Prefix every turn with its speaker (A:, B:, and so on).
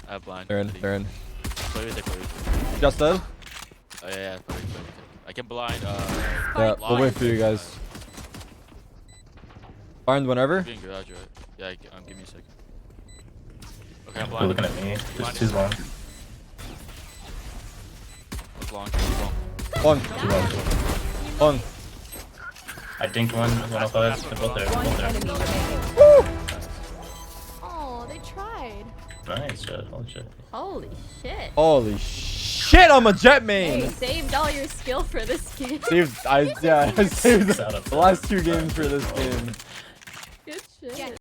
A: I have blind.
B: They're in. They're in.
A: Play with it, play with it.
B: Just dead.
A: Oh yeah, play with it. I can blind.
B: Yeah, we'll wait for you guys. Blind whenever.
A: Being garage, right? Yeah, give me a second. Okay, I'm
C: They're
A: blind.
C: looking at me. There's two long.
A: What's long?
B: One.
C: Two long.
B: One.
C: I dinked one. 105. They're both there.
D: One
C: Both there.
D: enemy remaining.
E: Oh, they tried.
C: Nice shit. Holy shit.
D: Holy shit.
B: Holy shit! I'm a jet
D: Hey,
B: main.
D: saved all your skill for this game.
B: I saved
C: Out of
B: the last 2 games for this game.
D: Good shit.
E: Yeah.